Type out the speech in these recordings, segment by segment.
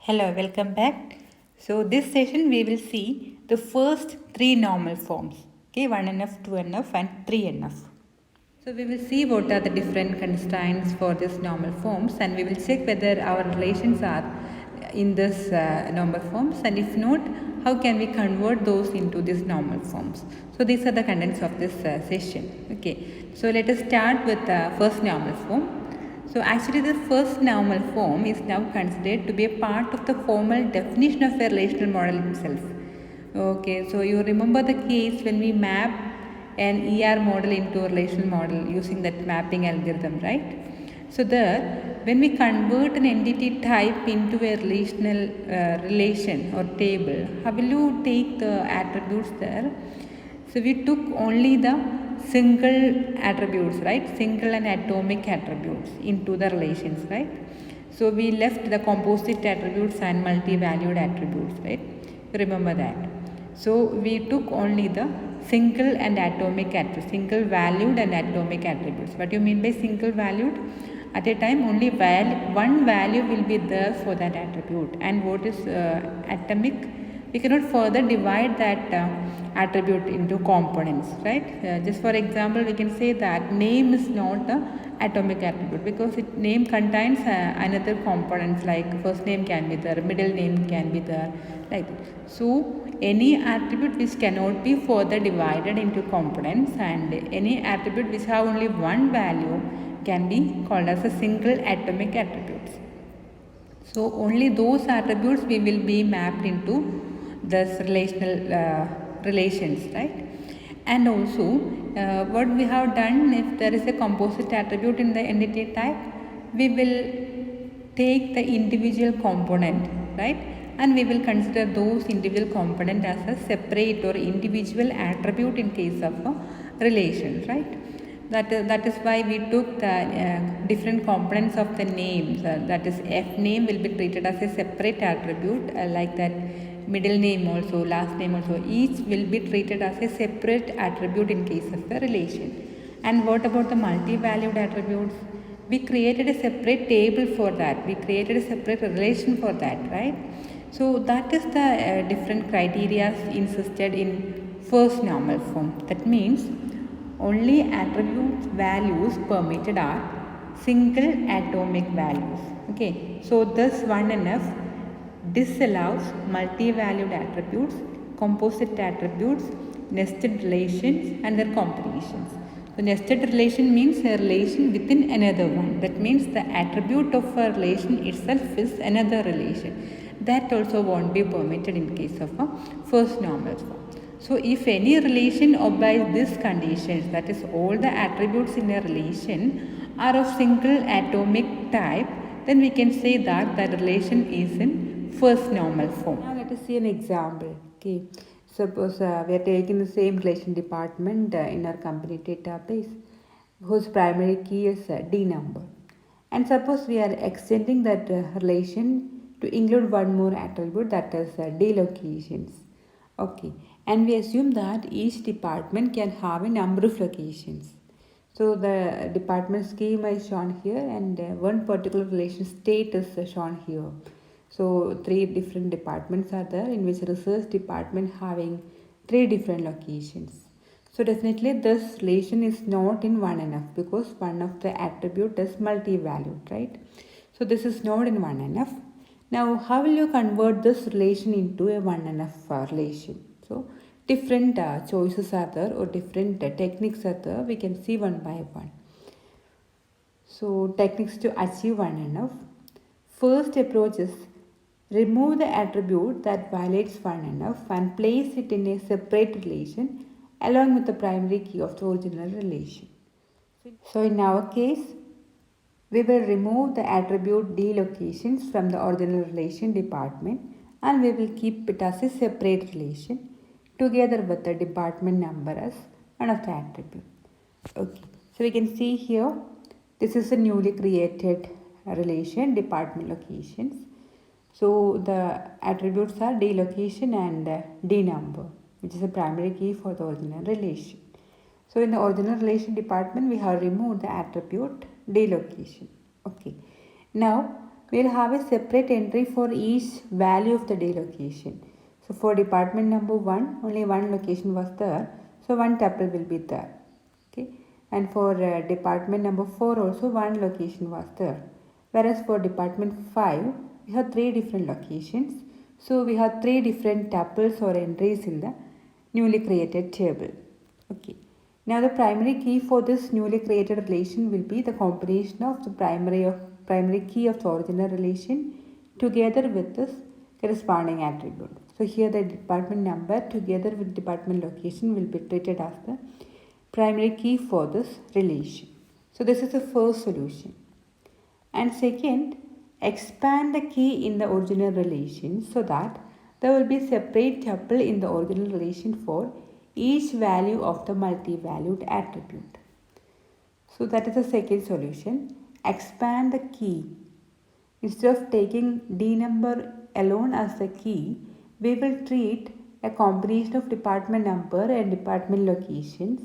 Hello, welcome back. So this session we will see the first three normal forms. Okay, 1NF, 2NF and 3NF. So we will see what are the different constraints for these normal forms and we will check whether our relations are in this normal forms, and if not, how can we convert those into these normal forms. So these are the contents of this session. Okay, so let us start with the first normal form. So actually the first normal form is now considered to be a part of the formal definition of a relational model itself. Okay, so you remember the case when we map an ER model into a relational model using that mapping algorithm, right? So there, when we convert an entity type into a relational relation or table, how will you take the attributes there? So we took only the single attributes, right? Single and atomic attributes into the relations, right? So we left the composite attributes and multi-valued attributes, right? Remember that. So we took only the single and atomic attributes, single valued and atomic attributes. What do you mean by single valued? At a time only one value will be there for that attribute, and what is atomic? We cannot further divide that attribute into components, right? Just for example, we can say that name is not the atomic attribute because name contains another components, like first name can be there, middle name can be there, like that. So any attribute which cannot be further divided into components and any attribute which have only one value can be called as a single atomic attributes. So only those attributes we will be mapped into this relational relations, right? And also what we have done, if there is a composite attribute in the entity type, we will take the individual component, right? And we will consider those individual component as a separate or individual attribute in case of a relation, right? That is why we took the different components of the names. That is, F name will be treated as a separate attribute, like that middle name also, last name also. Each will be treated as a separate attribute in case of a relation. And what about the multi-valued attributes? We created a separate table for that. We created a separate relation for that, right? So that is the different criteria insisted in first normal form. That means only attribute values permitted are single atomic values. Okay, so this 1NF disallows multi-valued attributes, composite attributes, nested relations and their completions. So nested relation means a relation within another one. That means the attribute of a relation itself is another relation. That also won't be permitted in case of a first normal form. So if any relation obeys these conditions, that is all the attributes in a relation are of single atomic type, then we can say that the relation is in first normal form. Now let us see an example. Okay, suppose we are taking the same relation department in our company database whose primary key is D number. And suppose we are extending that relation to include one more attribute, that is D locations. Okay, and we assume that each department can have a number of locations. So the department schema is shown here, and one particular relation state is shown here. So three different departments are there, in which research department having three different locations. So definitely this relation is not in 1NF because one of the attribute is multi-valued, right? So this is not in 1NF. Now how will you convert this relation into a 1NF relation? So different choices are there, or different techniques are there. We can see one by one. So techniques to achieve 1NF. First approach is remove the attribute that violates 1NF and place it in a separate relation along with the primary key of the original relation. So in our case, we will remove the attribute D locations from the original relation department, and we will keep it as a separate relation together with the department number as one of the attribute. Okay, so we can see here this is a newly created relation, department locations. So the attributes are D location and D number, which is a primary key for the original relation. So in the original relation department, we have removed the attribute D location. Okay. Now we'll have a separate entry for each value of the day location. So for department number 1, only one location was there, so one tuple will be there. Okay, and for department number 4 also one location was there. Whereas for department 5, we have 3 different locations. So we have 3 different tuples or entries in the newly created table. Okay. Now the primary key for this newly created relation will be the combination of the primary key of the original relation together with this corresponding attribute. So here the department number together with department location will be treated as the primary key for this relation. So this is the first solution. And second, expand the key in the original relation so that there will be separate tuple in the original relation for each value of the multi-valued attribute. So that is the second solution. Expand the key. Instead of taking D number alone as the key, we will treat a combination of department number and department locations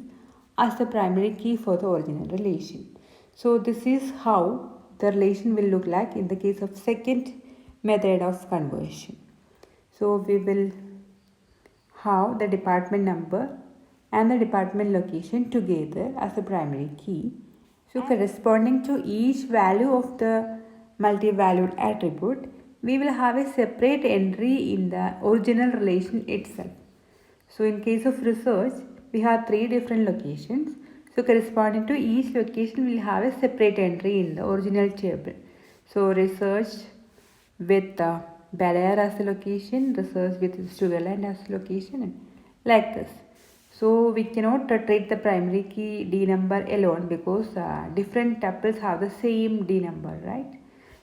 as the primary key for the original relation. So this is how the relation will look like in the case of second method of conversion. So we will have the department number and the department location together as the primary key. So corresponding to each value of the multi-valued attribute, we will have a separate entry in the original relation itself. So in case of research, we have 3 different locations. So corresponding to each location, we will have a separate entry in the original table. So research with Belair as a location, research with Sugarland as a location, and like this. So we cannot treat the primary key D number alone because different tuples have the same D number, right?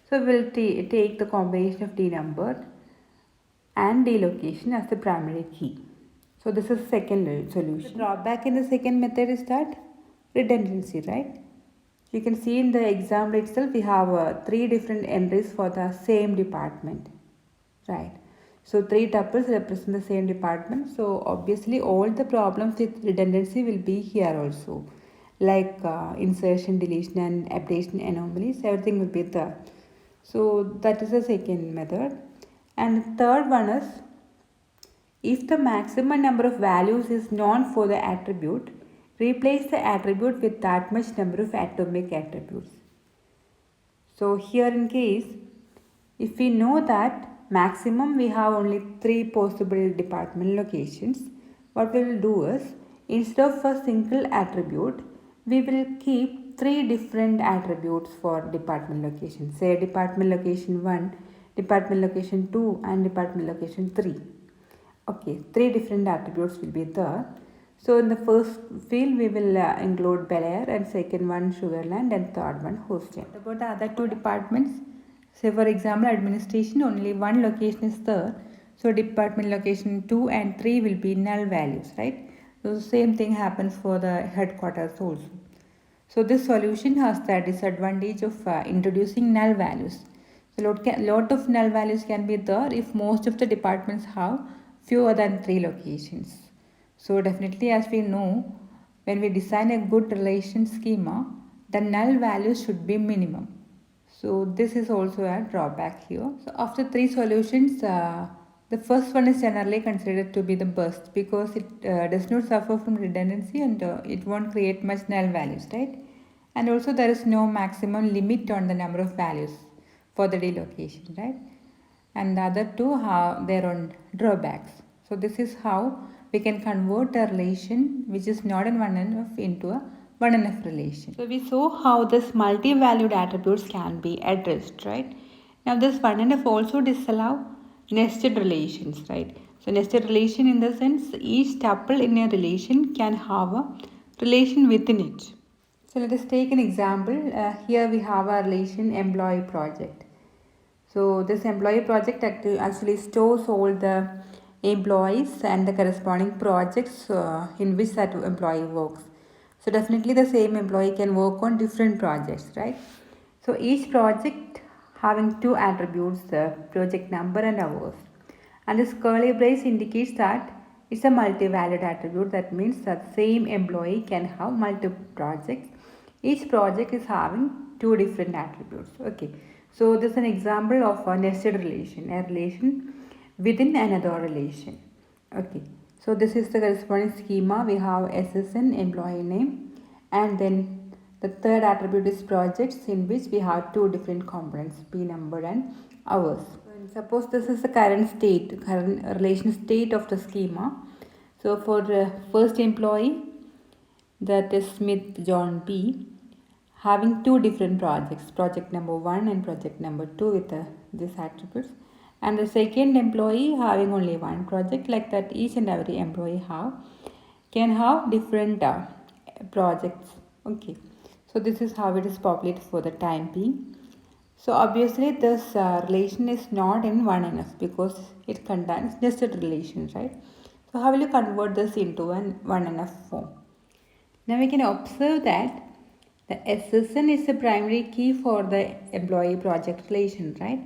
So we'll take the combination of D number and D location as the primary key. So this is second solution. The drawback in the second method is that redundancy, right? You can see in the example itself we have 3 different entries for the same department, right? So 3 tuples represent the same department. So obviously all the problems with redundancy will be here also, like insertion, deletion and updation anomalies, everything will be there. So that is the second method. And the third one is, if the maximum number of values is known for the attribute, replace the attribute with that much number of atomic attributes. So here in case, if we know that maximum we have only 3 possible department locations, what we will do is, instead of a single attribute, we will keep 3 different attributes for department location. Say department location 1, department location 2 and department location 3. Okay, 3 different attributes will be there. So in the first field we will include Belair, and second one Sugarland, and third one Houston. About the other 2 departments, say for example administration, only one location is there. So department location 2 and 3 will be null values, right? So the same thing happens for the headquarters also. So this solution has the disadvantage of introducing null values. So lot of null values can be there if most of the departments have fewer than 3 locations. So definitely, as we know, when we design a good relation schema, the null values should be minimum. So this is also a drawback here. So after 3 solutions, the first one is generally considered to be the best because it does not suffer from redundancy and it won't create much null values, right? And also there is no maximum limit on the number of values for the delocation, right? And the other 2 have their own drawbacks. So this is how we can convert a relation which is not an 1NF into a 1NF relation. So we saw how this multi-valued attributes can be addressed, right? Now this 1NF also disallow nested relations, right? So nested relation in the sense each tuple in a relation can have a relation within it. So let us take an example. Here we have a relation employee project. So this employee project actually stores all the employees and the corresponding projects in which that employee works. So definitely the same employee can work on different projects, right? So each project having 2 attributes, the project number and hours. And this curly brace indicates that it's a multi-valued attribute. That means that same employee can have multiple projects. Each project is having 2 different attributes. Okay. So this is an example of a nested relation, a relation within another relation. Okay, so this is the corresponding schema. We have SSN, employee name, and then the third attribute is projects, in which we have two different components, P number and hours. And suppose this is the current state, current relation state of the schema. So for the first employee, that is Smith John P, having two different projects, project number 1 and project number 2 with these attributes, and the second employee having only one project. Like that, each and every employee can have different projects. Okay, so this is how it is populated for the time being. So obviously this relation is not in 1NF because it contains nested relations, right? So how will you convert this into an 1NF form? Now we can observe that the SSN is the primary key for the employee project relation, right?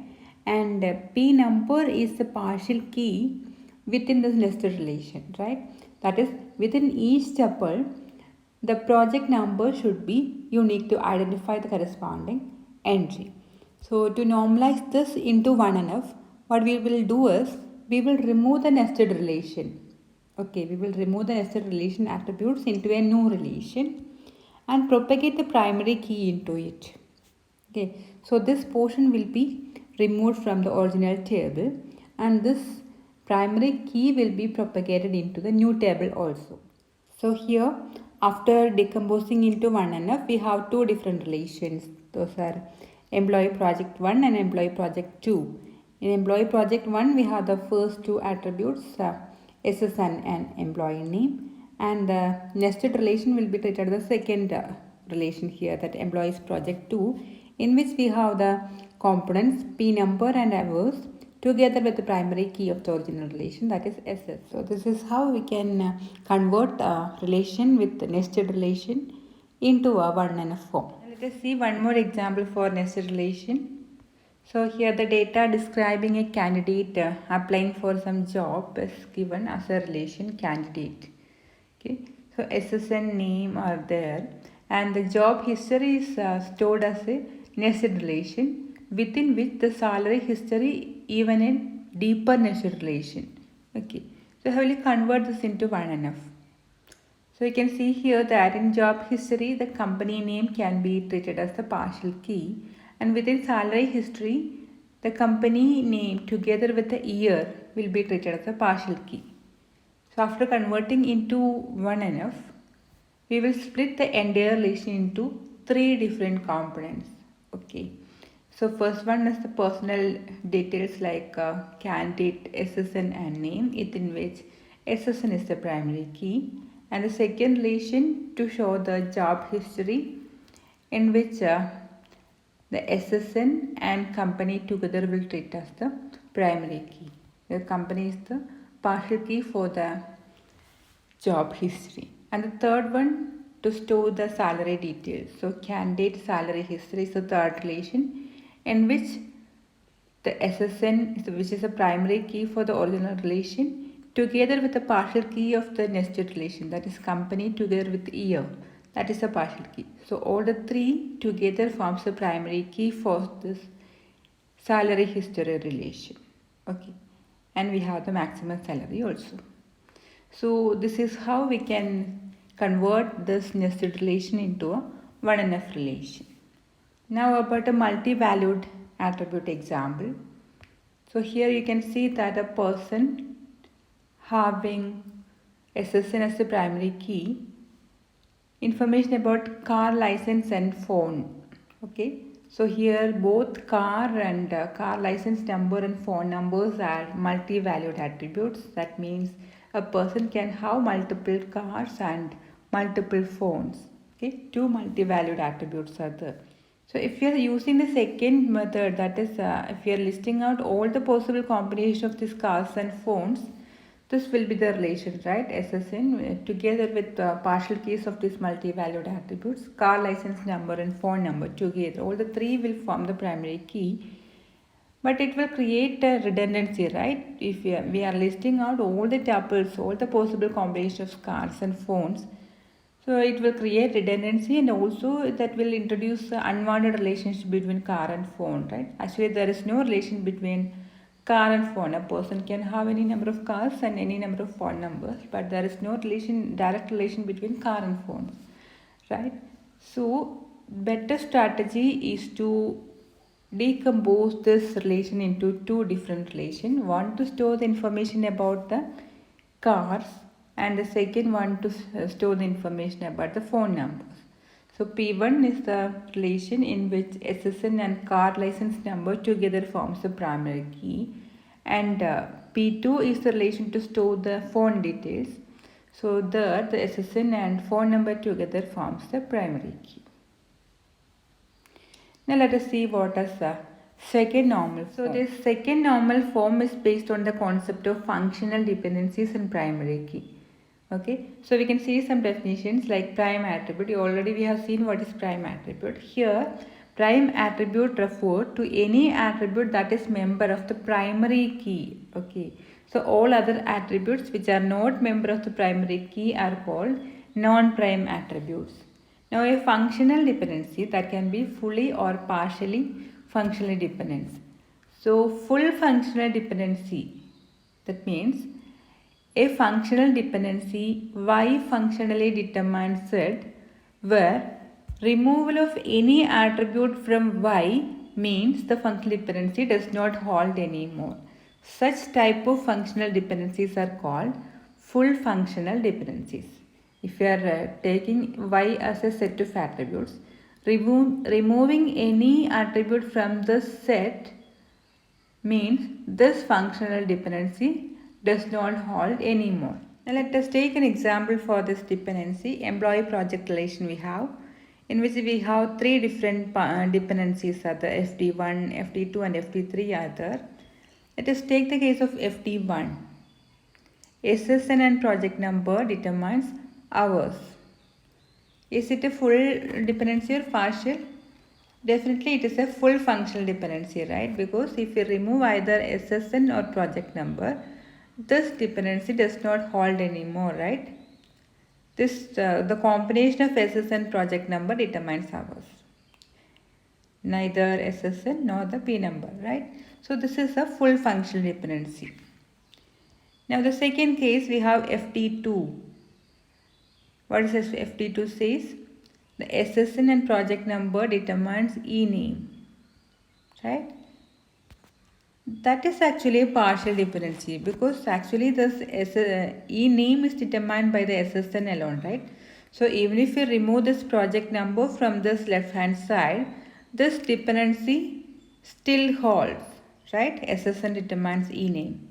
And P number is the partial key within this nested relation, right? That is, within each tuple, the project number should be unique to identify the corresponding entry. So to normalize this into 1NF, what we will do is we will remove the nested relation. Okay, we will remove the nested relation attributes into a new relation and propagate the primary key into it. Okay, so this portion will be removed from the original table, and this primary key will be propagated into the new table also. So here, after decomposing into 1NF, we have two different relations. Those are employee project 1 and employee project 2. In employee project 1, we have the first two attributes, SSN and employee name, and the nested relation will be treated as the second relation here, that employees project 2, in which we have the components P number and hours together with the primary key of the original relation, that is SS. So this is how we can convert a relation with the nested relation into a 1NF form. Let us see one more example for nested relation. So here the data describing a candidate applying for some job is given as a relation candidate. Okay, so SSN name are there, and the job history is stored as a nested relation within which the salary history even a deeper nested relation. Okay, so how will you convert this into 1NF? So you can see here that in job history, the company name can be treated as the partial key, and within salary history, the company name together with the year will be treated as a partial key. So after converting into 1NF, we will split the entire relation into three different components. Okay. So first one is the personal details like candidate, SSN and name, within which SSN is the primary key. And the second relation to show the job history, in which the SSN and company together will treat as the primary key. The company is the partial key for the job history. And the third one to store the salary details. So candidate salary history is the third relation, in which the SSN, which is a primary key for the original relation, together with the partial key of the nested relation, that is company together with year, that is a partial key. So all the three together forms the primary key for this salary history relation. Okay, and we have the maximum salary also. So this is how we can convert this nested relation into a 1NF relation. Now about a multi-valued attribute example. So here you can see that a person having SSN as the primary key, information about car license and phone. Okay, so here both car and car license number and phone numbers are multi-valued attributes. That means a person can have multiple cars and multiple phones. Okay, two multi-valued attributes are there. So if you are using the second method, that is if you are listing out all the possible combination of these cars and phones, this will be the relation, right? SSN together with partial keys of these multi-valued attributes, car license number and phone number together. All the three will form the primary key. But it will create a redundancy, right? If we are listing out all the tuples, all the possible combinations of cars and phones, So it will create redundancy, and also that will introduce unwanted relationship between car and phone, right? Actually, there is no relation between car and phone. A person can have any number of cars and any number of phone numbers, but there is no direct relation between car and phones, right? So better strategy is to decompose this relation into two different relations. One to store the information about the cars, and the second one to store the information about the phone numbers. So P1 is the relation in which SSN and car license number together forms the primary key, and P2 is the relation to store the phone details. So there the SSN and phone number together forms the primary key. Now let us see what is the second normal form. So this second normal form is based on the concept of functional dependencies in primary key. Okay, so we can see some definitions like prime attribute. Already we have seen what is prime attribute. Here, prime attribute refer to any attribute that is member of the primary key. Okay, so all other attributes which are not member of the primary key are called non-prime attributes. Now a functional dependency that can be fully or partially functionally dependent. So full functional dependency, that means a functional dependency Y functionally determines Z, where removal of any attribute from Y means the functional dependency does not hold anymore. Such type of functional dependencies are called full functional dependencies. If you are taking Y as a set of attributes, removing any attribute from the set means this functional dependency does not hold anymore. Now let us take an example for this dependency. Employee project relation we have, in which we have three different dependencies are the FD1, FD2 and FD3 are there. Let us take the case of FD1. SSN and project number determines hours. Is it a full dependency or partial? Definitely it is a full functional dependency, right? Because if we remove either SSN or project number, this dependency does not hold anymore, right? The combination of SSN project number determines hours. Neither SSN nor the P number, right? So this is a full functional dependency. Now the second case we have FD2. What is FD2 says? The SSN and project number determines e-name, right? That is actually a partial dependency, because actually this e-name is determined by the SSN alone, right? So even if you remove this project number from this left hand side, this dependency still holds, right? SSN determines e-name.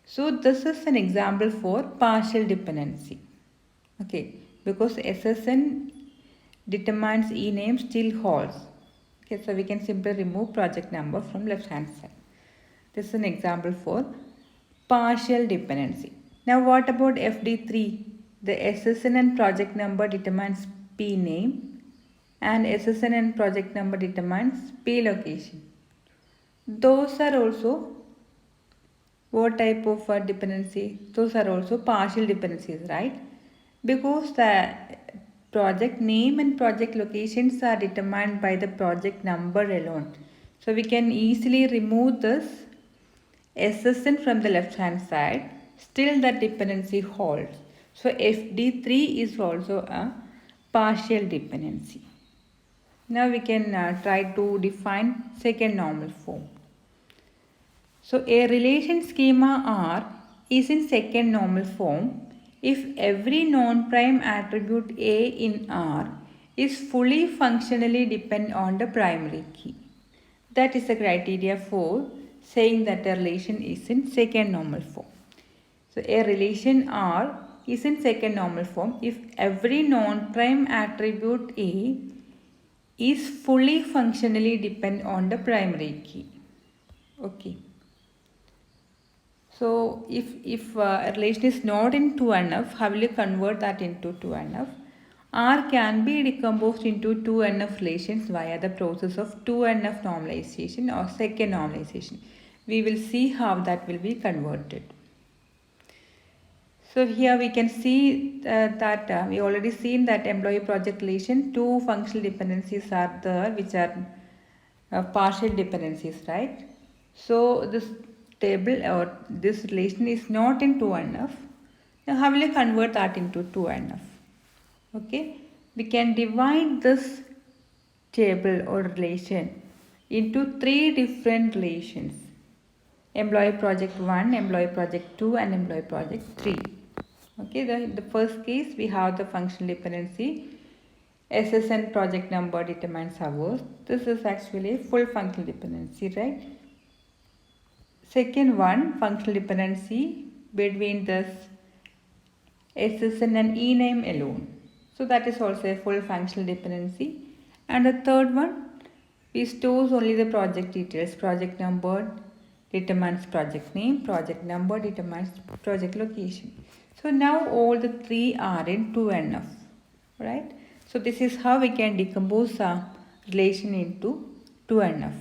So this is an example for partial dependency. Okay, because SSN determines e-name still holds. Okay, so we can simply remove project number from left hand side. This is an example for partial dependency. Now what about FD3? The SSN and project number determines P name, and SSN and project number determines P location. Those are also what type of dependency? Those are also partial dependencies, right? Because the project name and project locations are determined by the project number alone. So we can easily remove this SSN from the left hand side, still that dependency holds. So FD3 is also a partial dependency. Now we can try to define second normal form. So a relation schema R is in second normal form if every non-prime attribute A in R is fully functionally dependent on the primary key. That is the criteria for saying that a relation is in second normal form. So a relation R is in second normal form if every non-prime attribute A is fully functionally dependent on the primary key. Okay. So if a relation is not in 2NF, how will you convert that into 2NF? R can be decomposed into 2NF relations via the process of 2NF normalization or second normalization. We will see how that will be converted. So here we can see that we already seen that employee project relation, two functional dependencies are there which are partial dependencies, right? So this table or this relation is not in 2NF. Now how will you convert that into 2NF? Okay, we can divide this table or relation into three different relations: employee project 1, employee project 2 and employee project 3. Okay, the first case we have the functional dependency SSN project number determines hours. This is actually full functional dependency, right? Second one, functional dependency between this SSN and ename alone. So that is also a full functional dependency. And the third one, we stores only the project details. Project number determines project name, project number determines project location. So now all the three are in 2NF, right? So this is how we can decompose a relation into 2NF.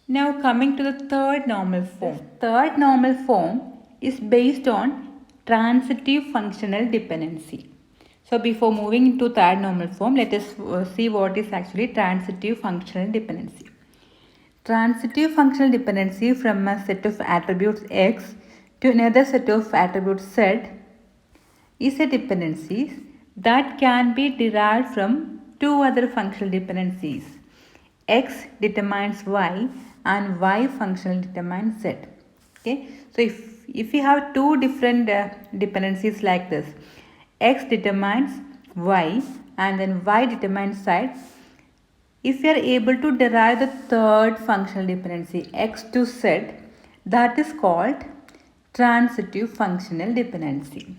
Now coming to the third normal form. This third normal form is based on transitive functional dependency. So before moving into third normal form, let us see what is actually transitive functional dependency. Transitive functional dependency from a set of attributes X to another set of attributes Z is a dependency that can be derived from two other functional dependencies. X determines Y and Y functional determines Z. Okay, so if we have two different dependencies like this, X determines Y and then Y determines Z, if we are able to derive the third functional dependency X to Z, that is called transitive functional dependency.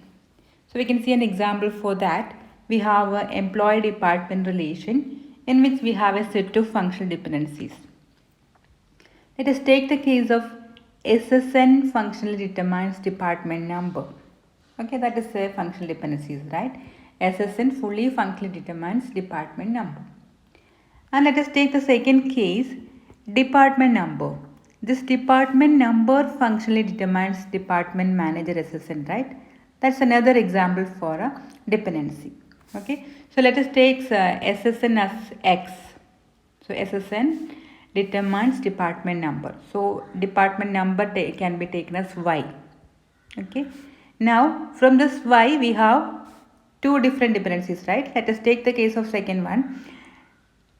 So we can see an example for that. We have an employee department relation in which we have a set of functional dependencies. Let us take the case of SSN functionally determines department number. Okay, that is a functional dependencies, right? SSN fully functionally determines department number. And let us take the second case, department number. This department number functionally determines department manager SSN, right? That's another example for a dependency. Okay, so let us take SSN as X. So SSN determines department number. So department number can be taken as Y. Okay, now from this Y we have two different dependencies, right? Let us take the case of second one.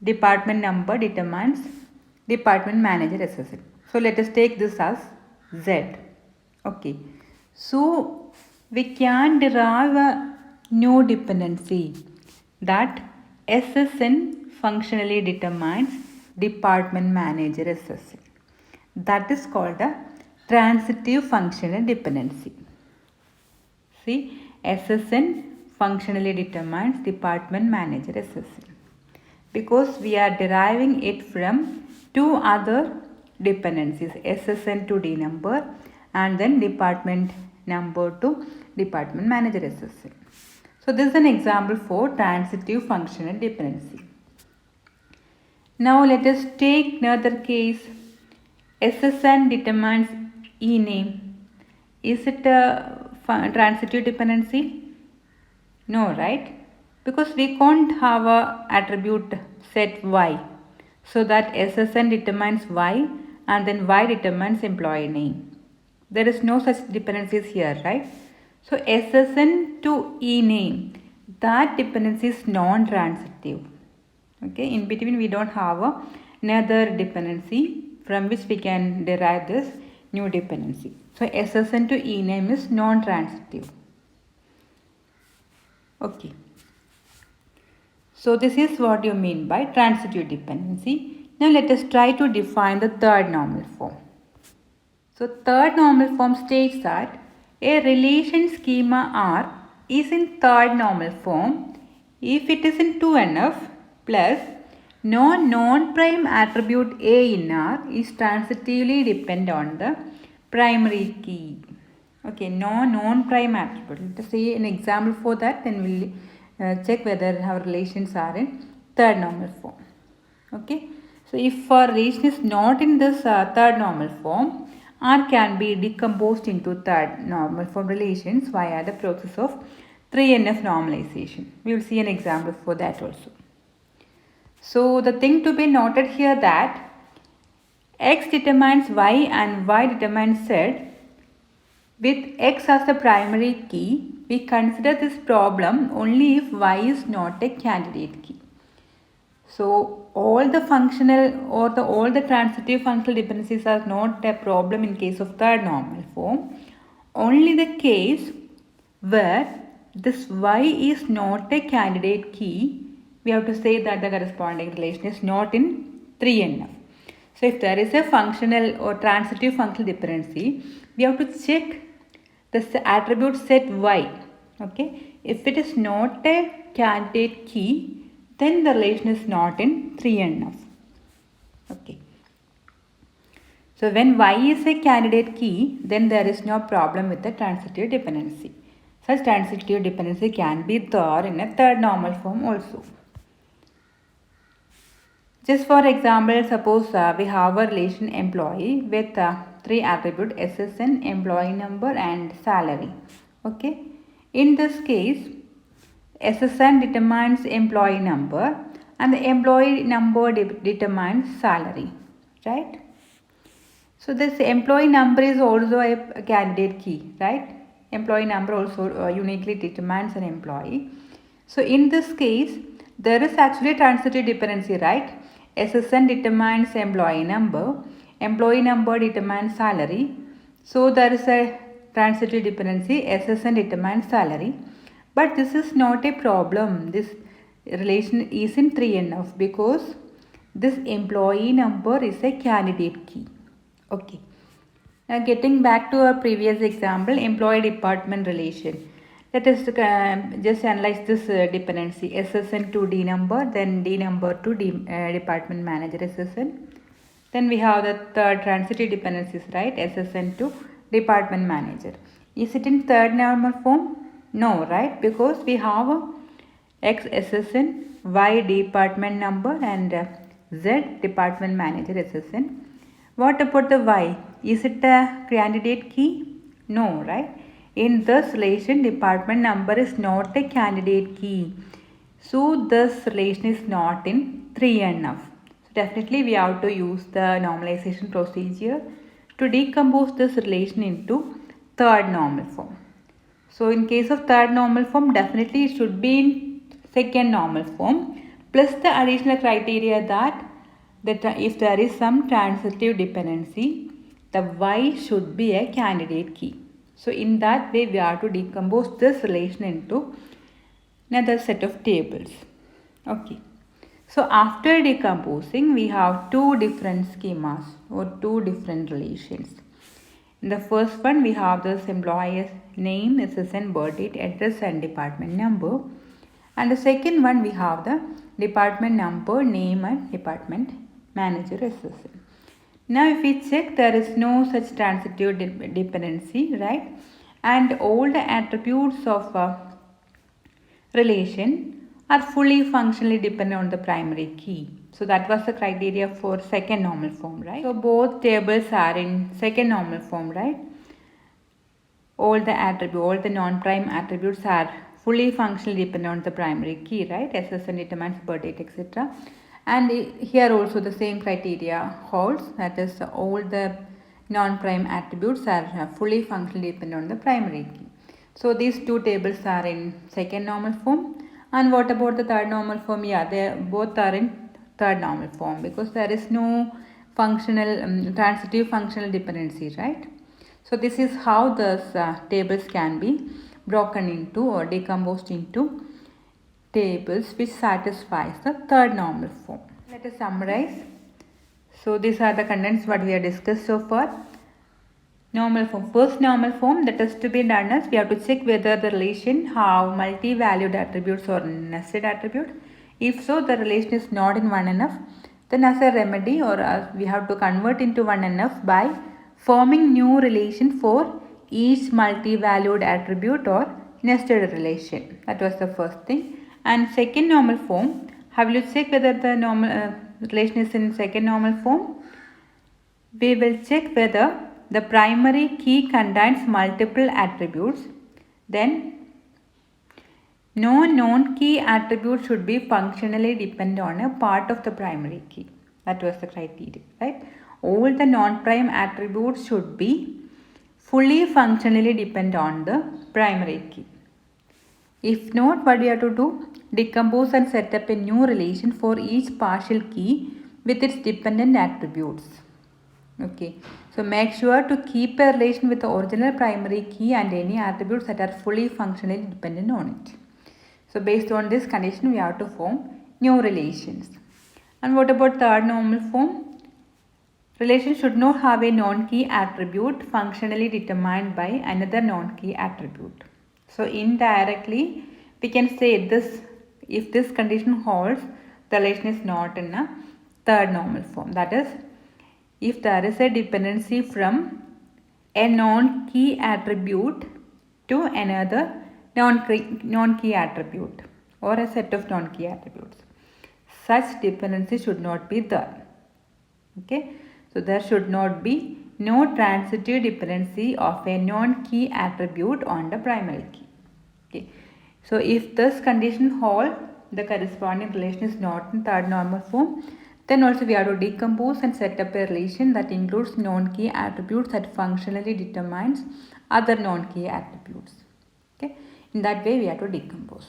Department number determines department manager SSN. So let us take this as Z. Okay, so we can derive a new dependency that SSN functionally determines department manager SSN. That is called a transitive functional dependency. See, SSN functionally determines department manager SSN because we are deriving it from two other dependencies, SSN to D number and then department number to department manager SSN. So this is an example for transitive functional dependency. Now let us take another case. SSN determines ename. Is it a transitive dependency? No, right? Because we can't have a attribute set Y. So that SSN determines Y and then Y determines employee name. There is no such dependencies here, right? So SSN to ename, that dependency is non-transitive. Okay, in between we don't have another dependency from which we can derive this new dependency. So SSN to ename is non-transitive. Okay. So this is what you mean by transitive dependency. Now let us try to define the third normal form. So third normal form states that a relation schema R is in third normal form if it is in 2NF plus no non-prime attribute A in R is transitively dependent on the primary key. Okay, no non-prime attribute. Let us see an example for that, then we will check whether our relations are in third normal form. Okay, so if our relation is not in this third normal form, or can be decomposed into third normal form relations via the process of 3NF normalization. We will see an example for that also. So the thing to be noted here that X determines Y and Y determines Z. With X as the primary key, we consider this problem only if Y is not a candidate key. So all the functional or all the transitive functional dependencies are not a problem in case of third normal form. Only the case where this Y is not a candidate key, we have to say that the corresponding relation is not in 3NF. So if there is a functional or transitive functional dependency, we have to check the attribute set Y. Okay, if it is not a candidate key, then the relation is not in 3NF. Okay. So when Y is a candidate key, then there is no problem with the transitive dependency. Such transitive dependency can be there in a third normal form also. Just for example, suppose we have a relation employee with three attributes SSN, employee number and salary. Okay. In this case, SSN determines employee number and the employee number determines salary, right? So this employee number is also a candidate key, right? Employee number also uniquely determines an employee. So in this case, there is actually a transitive dependency, right? SSN determines employee number determines salary. So there is a transitive dependency, SSN determines salary. But this is not a problem. This relation is in 3NF because this employee number is a candidate key. Okay. Now getting back to our previous example, employee department relation. Let us just analyze this dependency SSN to D number, then D number to department manager SSN. Then we have the third transitive dependencies, right? SSN to department manager. Is it in third normal form? No, right? Because we have X SSN, Y department number and Z department manager SSN. What about the Y? Is it a candidate key? No, right? In this relation, department number is not a candidate key. So this relation is not in 3NF. So definitely we have to use the normalization procedure to decompose this relation into third normal form. So in case of third normal form, definitely it should be in second normal form plus the additional criteria that if there is some transitive dependency, the Y should be a candidate key. So in that way we have to decompose this relation into another set of tables. Okay. So after decomposing, we have two different schemas or two different relations. In the first one, we have this employee's name, SSN, birth date, address and department number. And the second one, we have the department number, name and department manager SSN. Now if we check, there is no such transitive dependency, right? And all the attributes of relation are fully functionally dependent on the primary key. So that was the criteria for second normal form, right? So both tables are in second normal form, right? All the non-prime attributes are fully functionally dependent on the primary key, right? SSN determines birth date, etc. And here also the same criteria holds, that is all the non-prime attributes are fully functionally dependent on the primary key. So these two tables are in second normal form. And what about the third normal form? Yeah, they both are in third normal form because there is no functional transitive functional dependency, right? So this is how those tables can be broken into or decomposed into tables which satisfies the third normal form. Let us summarize. So these are the contents what we have discussed so far. Normal form. First normal form, that is to be done as we have to check whether the relation have multi-valued attributes or nested attributes. If so, the relation is not in 1NF. Then as a remedy or we have to convert into 1NF by forming new relation for each multi-valued attribute or nested relation. That was the first thing. And second normal form, how will you check whether the normal relation is in second normal form? We will check whether the primary key contains multiple attributes, then no non-key attribute should be functionally dependent on a part of the primary key. That was the criteria, right? All the non-prime attributes should be fully functionally dependent on the primary key. If not, what we have to do? Decompose and set up a new relation for each partial key with its dependent attributes. Okay, so make sure to keep a relation with the original primary key and any attributes that are fully functionally dependent on it. So based on this condition, we have to form new relations. And what about third normal form? Relation should not have a non-key attribute functionally determined by another non-key attribute. So indirectly, we can say this, if this condition holds, the relation is not in a third normal form. That is, if there is a dependency from a non-key attribute to another non-key attribute or a set of non-key attributes, such dependency should not be there. Okay, so there should not be no transitive dependency of a non-key attribute on the primary key. Okay, so if this condition holds, the corresponding relation is not in third normal form, then also we have to decompose and set up a relation that includes non-key attributes that functionally determines other non-key attributes. Okay, in that way we have to decompose.